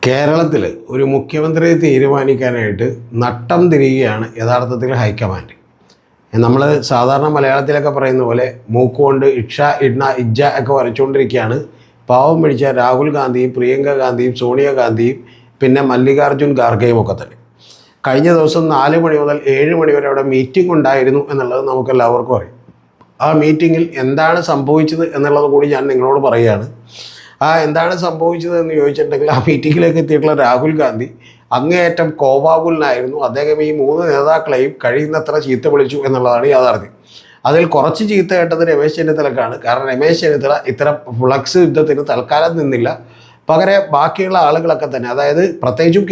കേരളത്തിൽ ഒരു മുഖ്യമന്ത്രിയെ തീരുമാനിക്കാനായിട്ട് നട്ടം തിരിയുകയാണ് യഥാർത്ഥത്തിൽ ഹൈക്കമാൻഡ്. നമ്മൾ സാധാരണ മലയാളത്തിലൊക്കെ പറയുന്ന പോലെ മൂക്കുകൊണ്ട് ഇക്ഷ ഇണ്ണ ഇജ്ജ ഒക്കെ വരച്ചുകൊണ്ടിരിക്കുകയാണ് പാവം പിടിച്ച രാഹുൽ ഗാന്ധിയും പ്രിയങ്ക ഗാന്ധിയും സോണിയാഗാന്ധിയും പിന്നെ മല്ലികാർജ്ജുൻ ഖാർഗെയും ഒക്കെ തന്നെ. കഴിഞ്ഞ ദിവസം 4 മണി മുതൽ 7 മണി വരെ അവിടെ മീറ്റിംഗ് ഉണ്ടായിരുന്നു എന്നുള്ളത് നമുക്കെല്ലാവർക്കും അറിയാം. ആ മീറ്റിങ്ങിൽ എന്താണ് സംഭവിച്ചത് എന്നുള്ളത് കൂടി ഞാൻ നിങ്ങളോട് പറയുകയാണ്. എന്താണ് സംഭവിച്ചതെന്ന് ചോദിച്ചിട്ടുണ്ടെങ്കിൽ ആ മീറ്റിങ്ങിലേക്ക് എത്തിയിട്ടുള്ള രാഹുൽ ഗാന്ധി അങ്ങേയറ്റം കോപാകുലനായിരുന്നു. അദ്ദേഹം ഈ 3 നേതാക്കളെയും കഴിയുന്നത്ര ചീത്ത വിളിച്ചു എന്നുള്ളതാണ് യാഥാർത്ഥ്യം. അതിൽ കുറച്ച് ചീത്ത കേട്ടത് രമേശ് ചെന്നിത്തലക്കാണ്. കാരണം രമേശ് ചെന്നിത്തല ഇത്തരം ഫ്ലക്സ് യുദ്ധത്തിന് തൽക്കാലം നിന്നില്ല. പകരം ബാക്കിയുള്ള ആളുകളൊക്കെ തന്നെ, അതായത് പ്രത്യേകിച്ചും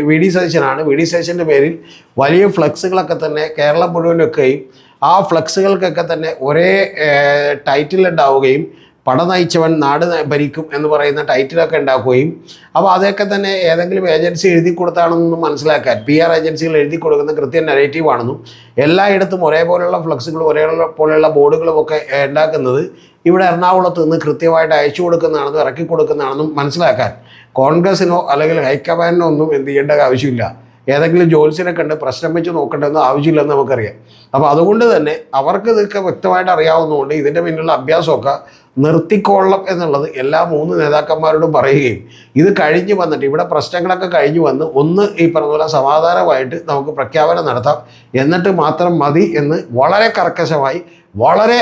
വി ഡി സതീശനാണ്. വി ഡി സതീശൻ്റെ പേരിൽ വലിയ ഫ്ലക്സുകളൊക്കെ തന്നെ കേരളം മുഴുവനൊക്കെയും ആ ഫ്ലക്സുകൾക്കൊക്കെ തന്നെ ഒരേ ടൈറ്റിൽ ഉണ്ടാവുകയും പട നയിച്ചവൻ നാട് ഭരിക്കും എന്ന് പറയുന്ന ടൈറ്റിലൊക്കെ ഉണ്ടാക്കുകയും അപ്പോൾ അതൊക്കെ തന്നെ ഏതെങ്കിലും ഏജൻസി എഴുതി കൊടുത്താണെന്നൊന്നും മനസ്സിലാക്കാൻ PR ഏജൻസികൾ എഴുതി കൊടുക്കുന്ന കൃത്യം നെഗറ്റീവാണെന്നും എല്ലായിടത്തും ഒരേപോലെയുള്ള ഫ്ലക്സുകളും ഒരേപോലെയുള്ള ബോർഡുകളും ഒക്കെ ഉണ്ടാക്കുന്നത് ഇവിടെ എറണാകുളത്ത് നിന്ന് കൃത്യമായിട്ട് അയച്ചു കൊടുക്കുന്നതാണെന്നും ഇറക്കി കൊടുക്കുന്നതാണെന്നും മനസ്സിലാക്കാൻ കോൺഗ്രസിനോ അല്ലെങ്കിൽ ഹൈക്കമാൻഡിനോ ഒന്നും എന്ത് ചെയ്യേണ്ട ആവശ്യമില്ല. ഏതെങ്കിലും ജോലിസിനെ കണ്ട് പ്രശ്നം വെച്ച് നോക്കേണ്ടതെന്ന് ആവശ്യമില്ലെന്ന് നമുക്കറിയാം. അപ്പോൾ അതുകൊണ്ട് തന്നെ അവർക്ക് ഇതൊക്കെ വ്യക്തമായിട്ട് അറിയാവുന്നതുകൊണ്ട് ഇതിൻ്റെ പിന്നിലുള്ള അഭ്യാസമൊക്കെ നിർത്തിക്കൊള്ളണം എന്നുള്ളത് എല്ലാ 3 നേതാക്കന്മാരോടും പറയുകയും ഇത് കഴിഞ്ഞ് വന്നിട്ട് ഇവിടെ പ്രശ്നങ്ങളൊക്കെ കഴിഞ്ഞ് വന്ന് ഒന്ന് ഈ പറഞ്ഞ പോലെ സമാധാനമായിട്ട് നമുക്ക് പ്രഖ്യാപനം നടത്താം, എന്നിട്ട് മാത്രം മതി എന്ന് വളരെ കർക്കശമായി വളരെ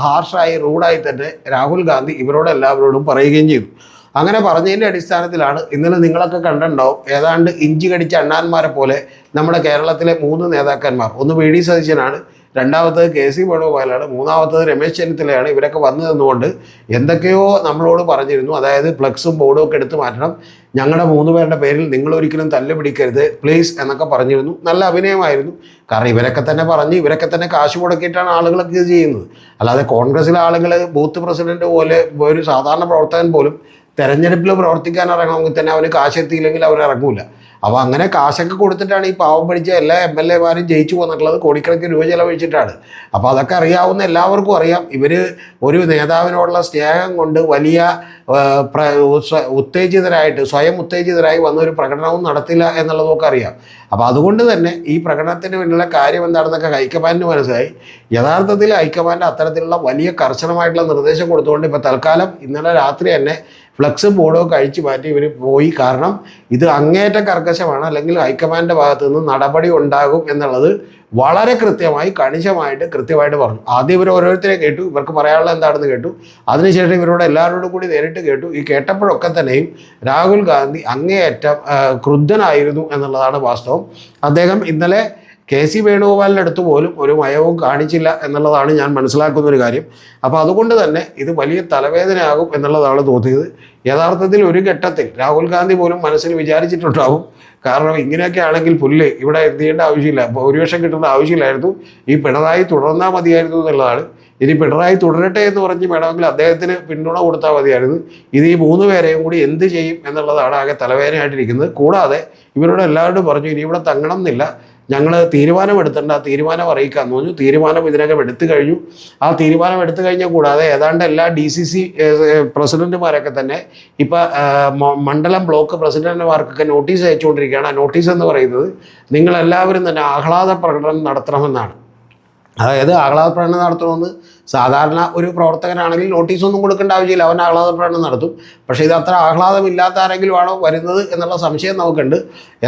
ഹാർഷായി റൂഡായി തന്നെ രാഹുൽ ഗാന്ധി ഇവരോട് എല്ലാവരോടും പറയുകയും ചെയ്തു. അങ്ങനെ പറഞ്ഞതിൻ്റെ അടിസ്ഥാനത്തിലാണ് ഇന്നലെ നിങ്ങളൊക്കെ കണ്ടിട്ടുണ്ടാവും ഏതാണ്ട് ഇഞ്ചി കടിച്ച അണ്ണാന്മാരെ പോലെ നമ്മുടെ കേരളത്തിലെ 3 നേതാക്കന്മാർ. ഒന്ന് വി ഡി സതീശനാണ്, രണ്ടാമത്തത് KC വേണുഗോപാലാണ്, മൂന്നാമത്തത് രമേശ് ചെന്നിത്തലയാണ്. ഇവരൊക്കെ വന്നു നിന്നുകൊണ്ട് എന്തൊക്കെയോ നമ്മളോട് പറഞ്ഞിരുന്നു. അതായത് ഫ്ലക്സും ബോർഡും ഒക്കെ എടുത്തു മാറ്റണം, ഞങ്ങളുടെ 3 പേരുടെ പേരിൽ നിങ്ങളൊരിക്കലും തല്ല് പിടിക്കരുത് പ്ലീസ് എന്നൊക്കെ പറഞ്ഞിരുന്നു. നല്ല അഭിനയമായിരുന്നു. കാരണം ഇവരൊക്കെ തന്നെ പറഞ്ഞ് ഇവരൊക്കെ തന്നെ കാശ് മുടക്കിയിട്ടാണ് ആളുകളൊക്കെ ഇത് ചെയ്യുന്നത്. അല്ലാതെ കോൺഗ്രസ്സിലെ ആളുകൾ ബൂത്ത് പ്രസിഡന്റ് പോലെ ഒരു സാധാരണ പ്രവർത്തകൻ പോലും തെരഞ്ഞെടുപ്പിൽ പ്രവർത്തിക്കാൻ ഇറങ്ങണമെങ്കിൽ തന്നെ അവന് കാശ് എത്തിയില്ലെങ്കിൽ അവർ ഇറങ്ങൂല. അപ്പോൾ അങ്ങനെ കാശൊക്കെ കൊടുത്തിട്ടാണ് ഈ പാവം പഠിച്ച എല്ലാ MLA മാരും ജയിച്ചു വന്നിട്ടുള്ളത്. കോടിക്കണക്കിന് രൂപ ചെലവഴിച്ചിട്ടാണ്. അപ്പോൾ അതൊക്കെ അറിയാവുന്ന എല്ലാവർക്കും അറിയാം. ഇവർ ഒരു നേതാവിനോടുള്ള സ്നേഹം കൊണ്ട് വലിയ സ്വയം ഉത്തേജിതരായി വന്നൊരു പ്രകടനവും നടത്തില്ല എന്നുള്ളതൊക്കെ അറിയാം. അപ്പോൾ അതുകൊണ്ട് തന്നെ ഈ പ്രകടനത്തിന് വേണ്ടിയുള്ള കാര്യം എന്താണെന്നൊക്കെ ഹൈക്കമാൻഡിന് മനസ്സിലായി. യഥാർത്ഥത്തിൽ ഹൈക്കമാൻഡ് അത്തരത്തിലുള്ള വലിയ കർശനമായിട്ടുള്ള നിർദ്ദേശം കൊടുത്തുകൊണ്ട് ഇപ്പോൾ തൽക്കാലം ഇന്നലെ രാത്രി തന്നെ ഫ്ലക്സ് ബോർഡൊക്കെ അഴിച്ചു മാറ്റി ഇവർ പോയി. കാരണം ഇത് അങ്ങേറ്റ കർക്കശമാണ്, അല്ലെങ്കിൽ ഹൈക്കമാൻഡിൻ്റെ ഭാഗത്തു നിന്ന് നടപടി ഉണ്ടാകും എന്നുള്ളത് വളരെ കൃത്യമായി കൃത്യമായിട്ട് പറഞ്ഞു. ആദ്യം ഇവർ ഓരോരുത്തരെ കേട്ടു, ഇവർക്ക് പറയാനുള്ള എന്താണെന്ന് കേട്ടു. അതിനുശേഷം ഇവരോട് എല്ലാവരോടും കൂടി നേരിട്ട് കേട്ടു. ഈ കേട്ടപ്പോഴൊക്കെ തന്നെയും രാഹുൽ ഗാന്ധി അങ്ങേയറ്റം ക്രുദ്ധനായിരുന്നു എന്നുള്ളതാണ് വാസ്തവം. അദ്ദേഹം ഇന്നലെ KC വേണുഗോപാലിൻ്റെ അടുത്ത് പോലും ഒരു മയവും കാണിച്ചില്ല എന്നുള്ളതാണ് ഞാൻ മനസ്സിലാക്കുന്നൊരു കാര്യം. അപ്പോൾ അതുകൊണ്ട് തന്നെ ഇത് വലിയ തലവേദനയാകും എന്നുള്ളതാണ് തോന്നിയത്. യഥാർത്ഥത്തിൽ ഒരു ഘട്ടത്തിൽ രാഹുൽ ഗാന്ധി പോലും മനസ്സിൽ വിചാരിച്ചിട്ടുണ്ടാവും, കാരണം ഇങ്ങനെയൊക്കെ ആണെങ്കിൽ പുല്ല് ഇവിടെ എന്ത് ചെയ്യേണ്ട ആവശ്യമില്ല, ഭൂരിപക്ഷം കിട്ടേണ്ട ആവശ്യമില്ലായിരുന്നു, ഈ പിണറായി തുടർന്നാൽ മതിയായിരുന്നു എന്നുള്ളതാണ്. ഇനി പിണറായി തുടരട്ടെ എന്ന് പറഞ്ഞ് വേണമെങ്കിൽ അദ്ദേഹത്തിന് പിന്തുണ കൊടുത്താൽ മതിയായിരുന്നു. ഇത് ഈ 3 പേരെയും കൂടി എന്ത് ചെയ്യും എന്നുള്ളതാണ് ആകെ തലവേദനയായിട്ടിരിക്കുന്നത്. കൂടാതെ ഇവരോട് എല്ലാവരോടും പറഞ്ഞു ഇനി ഇവിടെ തങ്ങണം എന്നില്ല, ഞങ്ങൾ തീരുമാനമെടുത്തേണ്ട, തീരുമാനം അറിയിക്കാമെന്ന് പറഞ്ഞു. തീരുമാനം ഇതിനകം എടുത്തു കഴിഞ്ഞു. ആ തീരുമാനം എടുത്തു കഴിഞ്ഞാൽ കൂടാതെ ഏതാണ്ട് എല്ലാ DCC പ്രസിഡന്റുമാരൊക്കെ തന്നെ ഇപ്പം മണ്ഡലം ബ്ലോക്ക് പ്രസിഡന്റുമാർക്കൊക്കെ നോട്ടീസ് അയച്ചുകൊണ്ടിരിക്കുകയാണ്. ആ നോട്ടീസ് എന്ന് പറയുന്നത് നിങ്ങളെല്ലാവരും തന്നെ ആഹ്ലാദ പ്രകടനം നടത്തണമെന്നാണ്. അതായത് ആഹ്ലാദ പ്രകടനം നടത്തണമെന്ന് സാധാരണ ഒരു പ്രവർത്തകനാണെങ്കിൽ നോട്ടീസൊന്നും കൊടുക്കേണ്ട ആവശ്യമില്ല, അവൻ ആഹ്ലാദ പ്രകടനം നടത്തും. പക്ഷേ ഇത് അത്ര ആഹ്ലാദമില്ലാത്ത ആരെങ്കിലും ആണോ വരുന്നത് എന്നുള്ള സംശയം നമുക്കുണ്ട്.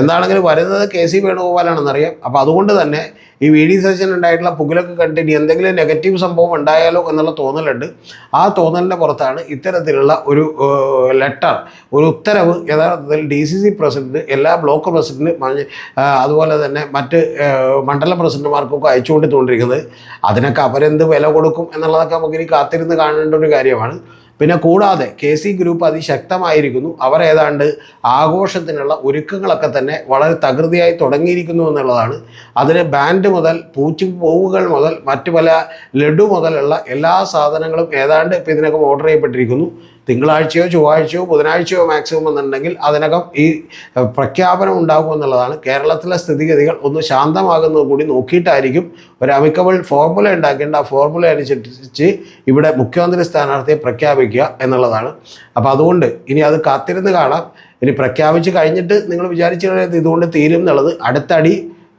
എന്താണെങ്കിലും വരുന്നത് KC വേണുഗോപാലാണെന്നറിയാം. അപ്പോൾ അതുകൊണ്ട് തന്നെ ഈ വി ഡി സതീശൻ ഉണ്ടായിട്ടുള്ള പുകലൊക്കെ കണ്ടിട്ട് ഇനി എന്തെങ്കിലും നെഗറ്റീവ് സംഭവം ഉണ്ടായാലോ എന്നുള്ള തോന്നലുണ്ട്. ആ തോന്നലിൻ്റെ പുറത്താണ് ഇത്തരത്തിലുള്ള ഒരു ലെറ്റർ, ഒരു ഉത്തരവ് യഥാർത്ഥത്തിൽ DCC പ്രസിഡന്റ് എല്ലാ ബ്ലോക്ക് പ്രസിഡന്റ് അതുപോലെ തന്നെ മറ്റ് മണ്ഡലം പ്രസിഡന്റുമാർക്കൊക്കെ അയച്ചുകൊണ്ടിരിക്കുന്നത്. അതിനൊക്കെ അവരെന്ത് വില കൊടുക്കും എന്നുള്ളതൊക്കെ നമുക്കിനി കാത്തിരുന്ന് കാണേണ്ട ഒരു കാര്യമാണ്. പിന്നെ കൂടാതെ KC ഗ്രൂപ്പ് അതിശക്തമായിരിക്കുന്നു. അവർ ഏതാണ്ട് ആഘോഷത്തിനുള്ള ഒരുക്കങ്ങളൊക്കെ തന്നെ വളരെ തകൃതിയായി തുടങ്ങിയിരിക്കുന്നു എന്നുള്ളതാണ്. അതിന് ബാൻഡ് മുതൽ പൂവുകൾ മുതൽ മറ്റു പല ലഡു മുതലുള്ള എല്ലാ സാധനങ്ങളും ഏതാണ്ട് ഇപ്പോൾ ഇതിനൊക്കെ ഓർഡർ ചെയ്യപ്പെട്ടിരിക്കുന്നു. തിങ്കളാഴ്ചയോ ചൊവ്വാഴ്ചയോ ബുധനാഴ്ചയോ മാക്സിമം എന്നുണ്ടെങ്കിൽ അതിനകം ഈ പ്രഖ്യാപനം ഉണ്ടാകും എന്നുള്ളതാണ്. കേരളത്തിലെ സ്ഥിതിഗതികൾ ഒന്ന് ശാന്തമാകുന്നത് കൂടി നോക്കിയിട്ടായിരിക്കും ഒരു അമിക്കബിൾ ഫോർമുല ഉണ്ടാക്കേണ്ട. ആ ഫോർമുല അനുസരിച്ച് ഇവിടെ മുഖ്യമന്ത്രി സ്ഥാനാർത്ഥിയെ പ്രഖ്യാപിക്കുക എന്നുള്ളതാണ്. അപ്പോൾ അതുകൊണ്ട് ഇനി അത് കാത്തിരുന്ന് കാണാം. ഇനി പ്രഖ്യാപിച്ച് കഴിഞ്ഞിട്ട് നിങ്ങൾ വിചാരിച്ച ഇതുകൊണ്ട് തീരും എന്നുള്ളത് അടുത്ത അടി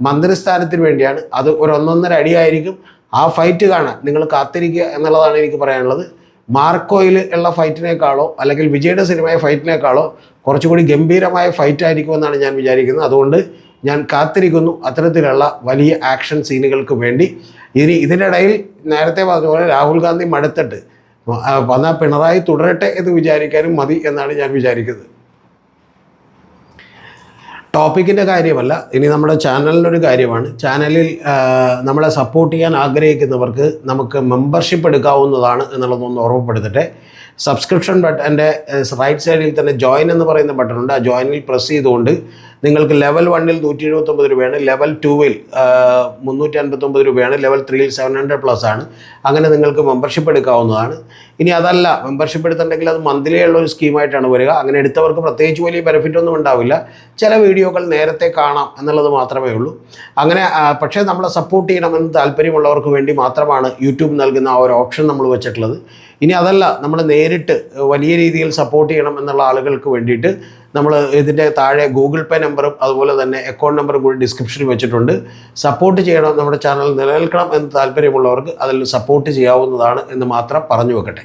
മന്ത്രിസ്ഥാനത്തിന് വേണ്ടിയാണ്. അത് ഒരു 1.5 അടിയായിരിക്കും. ആ ഫൈറ്റ് കാണാൻ നിങ്ങൾ കാത്തിരിക്കുക എന്നുള്ളതാണ് എനിക്ക് പറയാനുള്ളത്. മാർക്കോയിൽ ഉള്ള ഫൈറ്റിനേക്കാളോ അല്ലെങ്കിൽ വിജയുടെ സിനിമയെ ഫൈറ്റിനേക്കാളോ കുറച്ചുകൂടി ഗംഭീരമായ ഫൈറ്റ് ആയിരിക്കുമെന്നാണ് ഞാൻ വിചാരിക്കുന്നത്. അതുകൊണ്ട് ഞാൻ കാത്തിരിക്കുന്നു അത്തരത്തിലുള്ള വലിയ ആക്ഷൻ സീനുകൾക്ക് വേണ്ടി. ഇനി ഇതിനിടയിൽ നേരത്തെ പറഞ്ഞ പോലെ രാഹുൽ ഗാന്ധി മടുത്തിട്ട് വന്നാൽ പിണറായി തുടരട്ടെ എന്ന് വിചാരിക്കാനും മതി എന്നാണ് ഞാൻ വിചാരിക്കുന്നത്. ടോപ്പിക്കിൻ്റെ കാര്യമല്ല, ഇനി നമ്മുടെ ചാനലിനൊരു കാര്യമാണ്. ചാനലിൽ നമ്മളെ സപ്പോർട്ട് ചെയ്യാൻ ആഗ്രഹിക്കുന്നവർക്ക് നമുക്ക് മെമ്പർഷിപ്പ് എടുക്കാവുന്നതാണ് എന്നുള്ളതൊന്ന് ഓർമ്മപ്പെടുത്തട്ടെ. സബ്സ്ക്രിപ്ഷൻ ബട്ടൻ്റെ റൈറ്റ് സൈഡിൽ തന്നെ ജോയിൻ എന്ന് പറയുന്ന ബട്ടണുണ്ട്. ആ ജോയിനിൽ പ്രസ് ചെയ്തുകൊണ്ട് നിങ്ങൾക്ക് ലെവൽ 1-ൽ 179 രൂപയാണ്, ലെവൽ 2-ൽ 359 രൂപയാണ്, ലെവൽ 3-ൽ 700+ ആണ്. അങ്ങനെ നിങ്ങൾക്ക് മെമ്പർഷിപ്പ് എടുക്കാവുന്നതാണ്. ഇനി അതല്ല, മെമ്പർഷിപ്പ് എടുത്തിട്ടുണ്ടെങ്കിൽ അത് മന്ത്ലി ഉള്ള ഒരു സ്കീമായിട്ടാണ് വരിക. അങ്ങനെ എടുത്തവർക്ക് പ്രത്യേകിച്ച് വലിയ ബെനിഫിറ്റ് ഒന്നും ഉണ്ടാവില്ല. ചില വീഡിയോകൾ നേരത്തെ കാണാം എന്നുള്ളത് മാത്രമേ ഉള്ളൂ. അങ്ങനെ പക്ഷേ നമ്മളെ സപ്പോർട്ട് ചെയ്യണമെന്ന് താല്പര്യമുള്ളവർക്ക് വേണ്ടി മാത്രമാണ് യൂട്യൂബ് നൽകുന്ന ആ ഒരു ഓപ്ഷൻ നമ്മൾ വെച്ചിട്ടുള്ളത്. ഇനി അതല്ല, നമ്മൾ നേരിട്ട് വലിയ രീതിയിൽ സപ്പോർട്ട് ചെയ്യണം എന്നുള്ള ആളുകൾക്ക് വേണ്ടിയിട്ട് നമ്മൾ ഇതിൻ്റെ താഴെ ഗൂഗിൾ പേ നമ്പറും അതുപോലെ തന്നെ അക്കൗണ്ട് നമ്പറും കൂടി ഡിസ്ക്രിപ്ഷനിൽ വെച്ചിട്ടുണ്ട്. സപ്പോർട്ട് ചെയ്യണം, നമ്മുടെ ചാനൽ നിലനിൽക്കണം എന്ന് താല്പര്യമുള്ളവർക്ക് അതിൽ സപ്പോർട്ട് ചെയ്യാവുന്നതാണ് എന്ന് മാത്രം പറഞ്ഞു വെക്കട്ടെ.